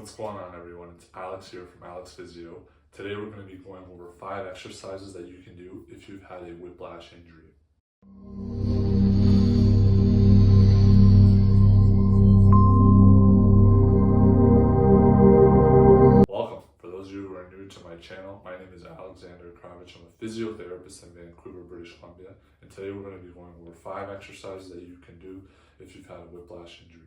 What's going on, everyone? It's Alex here from Alex Physio. Today we're going to be going over 5 exercises that you can do if you've had a whiplash injury. Welcome. For those of you who are new to my channel, my name is Alexander Kravich. I'm a physiotherapist in Vancouver, British Columbia, and today we're going to be going over 5 exercises that you can do if you've had a whiplash injury.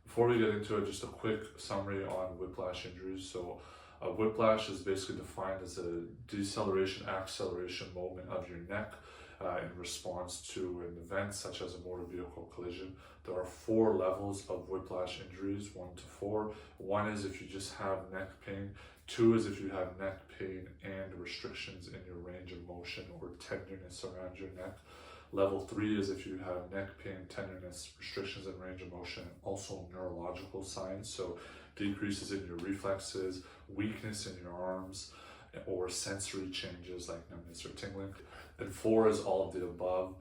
Before we get into it, just a quick summary on whiplash injuries. So whiplash is basically defined as a deceleration, acceleration movement of your neck in response to an event such as a motor vehicle collision. There are 4 levels of whiplash injuries, 1 to 4. 1 is if you just have neck pain. 2 is if you have neck pain and restrictions in your range of motion or tenderness around your neck. Level 3 is if you have neck pain, tenderness, restrictions in range of motion, and also neurological signs, so decreases in your reflexes, weakness in your arms, or sensory changes like numbness or tingling. And 4 is all of the above,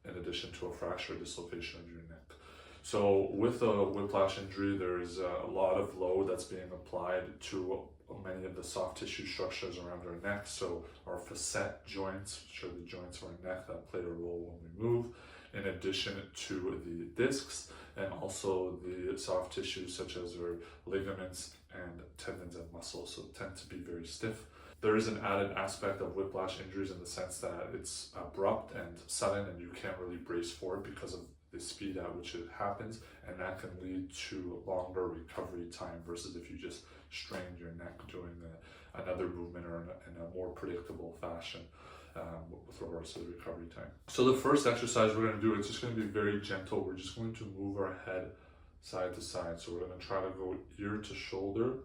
in addition to a fracture or dislocation of your neck. So with a whiplash injury, there is a lot of load that's being applied to many of the soft tissue structures around our neck. So our facet joints, which are the joints of our neck that play a role when we move, in addition to the discs and also the soft tissues such as our ligaments and tendons and muscles, so tend to be very stiff. There is an added aspect of whiplash injuries in the sense that it's abrupt and sudden and you can't really brace for it because of the speed at which it happens, and that can lead to longer recovery time versus if you just strained your neck doing another movement or in a more predictable fashion with regards to the recovery time. So the first exercise we're going to do, it's just going to be very gentle. We're just going to move our head side to side. So we're going to try to go ear to shoulder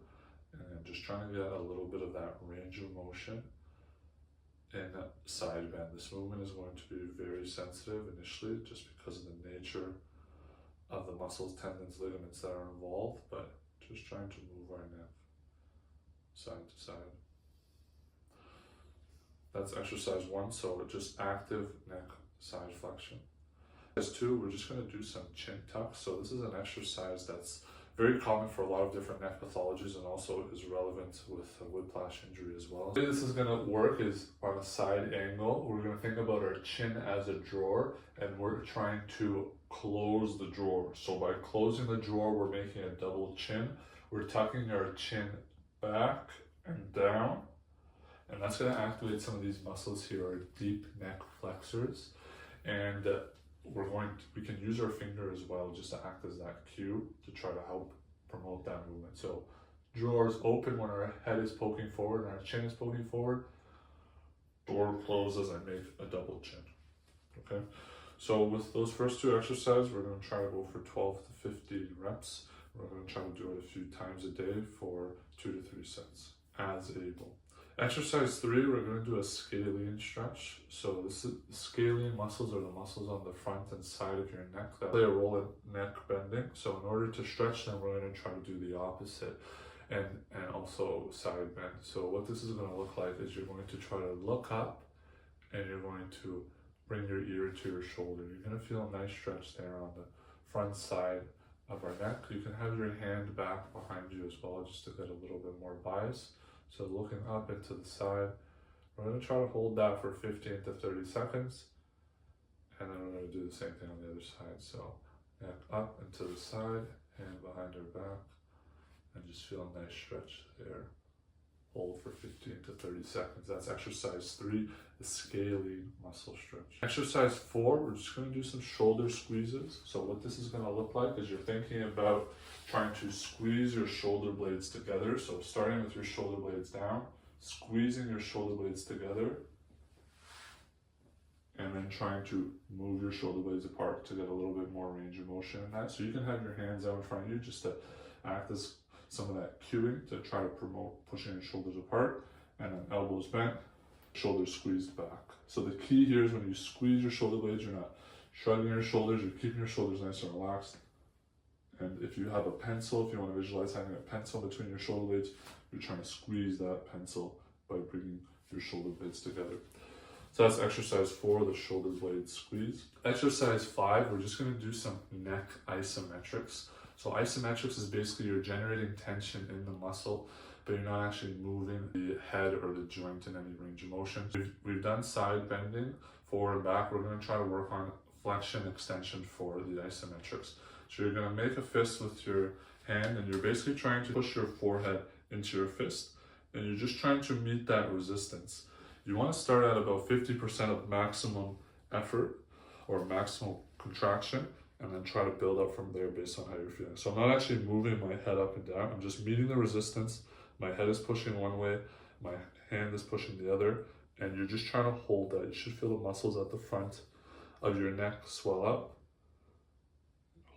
and just trying to get a little bit of that range of motion in side bend. This movement is going to be very sensitive initially just because of the nature of the muscles, tendons, ligaments that are involved, but just trying to move our neck side to side. That's exercise 1, so just active neck side flexion. Exercise 2, we're just going to do some chin tucks. So this is an exercise that's very common for a lot of different neck pathologies and also is relevant with a whiplash injury as well. The way this is going to work is on a side angle. We're going to think about our chin as a drawer and we're trying to close the drawer. So by closing the drawer, we're making a double chin. We're tucking our chin back and down, and that's going to activate some of these muscles here, our deep neck flexors, and we can use our finger as well just to act as that cue to try to help promote that movement. So drawers open when our head is poking forward and our chin is poking forward. Door closes and make a double chin. Okay, so with those first 2 exercises, we're going to try to go for 12 to 15 reps. We're going to try to do it a few times a day for 2 to 3 sets as able. Exercise 3, we're going to do a scalene stretch. So the scalene muscles are the muscles on the front and side of your neck that play a role in neck bending. So in order to stretch them, we're going to try to do the opposite and also side bend. So what this is going to look like is you're going to try to look up and you're going to bring your ear to your shoulder. You're going to feel a nice stretch there on the front side of our neck. You can have your hand back behind you as well just to get a little bit more bias. So looking up into the side, we're going to try to hold that for 15 to 30 seconds, and then we're going to do the same thing on the other side. So neck up and to the side, hand behind our back, and just feel a nice stretch there. Hold for 15 to 30 seconds. That's exercise 3, the scalene muscle stretch. Exercise 4, we're just going to do some shoulder squeezes. So what this is going to look like is you're thinking about trying to squeeze your shoulder blades together. So starting with your shoulder blades down, squeezing your shoulder blades together, and then trying to move your shoulder blades apart to get a little bit more range of motion in that. So you can have your hands out in front of you just to act as some of that cueing to try to promote pushing your shoulders apart, and then elbows bent, shoulders squeezed back. So the key here is when you squeeze your shoulder blades, you're not shrugging your shoulders, you're keeping your shoulders nice and relaxed. And if you have a pencil, if you want to visualize having a pencil between your shoulder blades, you're trying to squeeze that pencil by bringing your shoulder blades together. So that's exercise 4, the shoulder blade squeeze. Exercise 5, we're just going to do some neck isometrics. So isometrics is basically you're generating tension in the muscle, but you're not actually moving the head or the joint in any range of motion. We've done side bending, forward and back. We're going to try to work on flexion extension for the isometrics. So you're going to make a fist with your hand, and you're basically trying to push your forehead into your fist, and you're just trying to meet that resistance. You want to start at about 50% of maximum effort or maximum contraction, and then try to build up from there based on how you're feeling. So I'm not actually moving my head up and down. I'm just meeting the resistance. My head is pushing one way, my hand is pushing the other, and you're just trying to hold that. You should feel the muscles at the front of your neck swell up.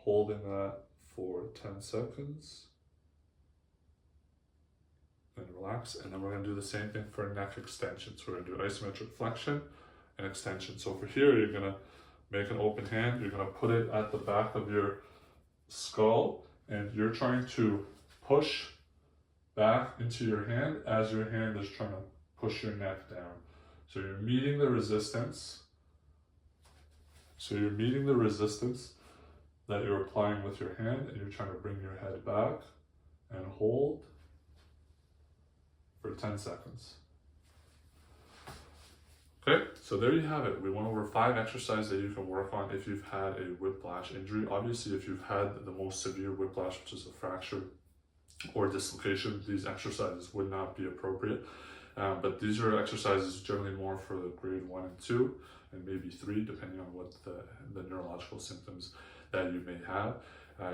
Holding that for 10 seconds. And relax. And then we're going to do the same thing for neck extension. So we're going to do isometric flexion and extension. So for here, you're going to make an open hand. You're going to put it at the back of your skull, and you're trying to push back into your hand as your hand is trying to push your neck down. So you're meeting the resistance. That you're applying with your hand, and you're trying to bring your head back and hold for 10 seconds. Okay, so there you have it. We went over 5 exercises that you can work on if you've had a whiplash injury. Obviously, if you've had the most severe whiplash, which is a fracture or dislocation, these exercises would not be appropriate. But these are exercises generally more for the grade 1 and 2, and maybe 3, depending on what the neurological symptoms that you may have.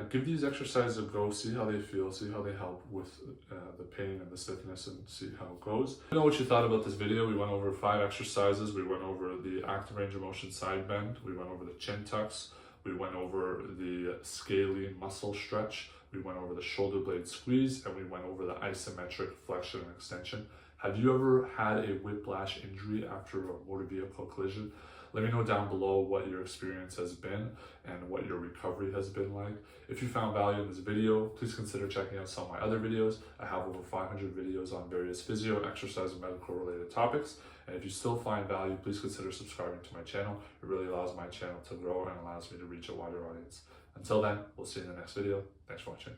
Give these exercises a go, see how they feel, see how they help with the pain and the stiffness, and see how it goes. Let me know what you thought about this video. We went over 5 exercises. We went over the active range of motion side bend. We went over the chin tucks. We went over the scalene muscle stretch. We went over the shoulder blade squeeze, and we went over the isometric flexion and extension. Have you ever had a whiplash injury after a motor vehicle collision? Let me know down below what your experience has been and what your recovery has been like. If you found value in this video, please consider checking out some of my other videos. I have over 500 videos on various physio, exercise, and medical related topics. And if you still find value, please consider subscribing to my channel. It really allows my channel to grow and allows me to reach a wider audience. Until then, we'll see you in the next video. Thanks for watching.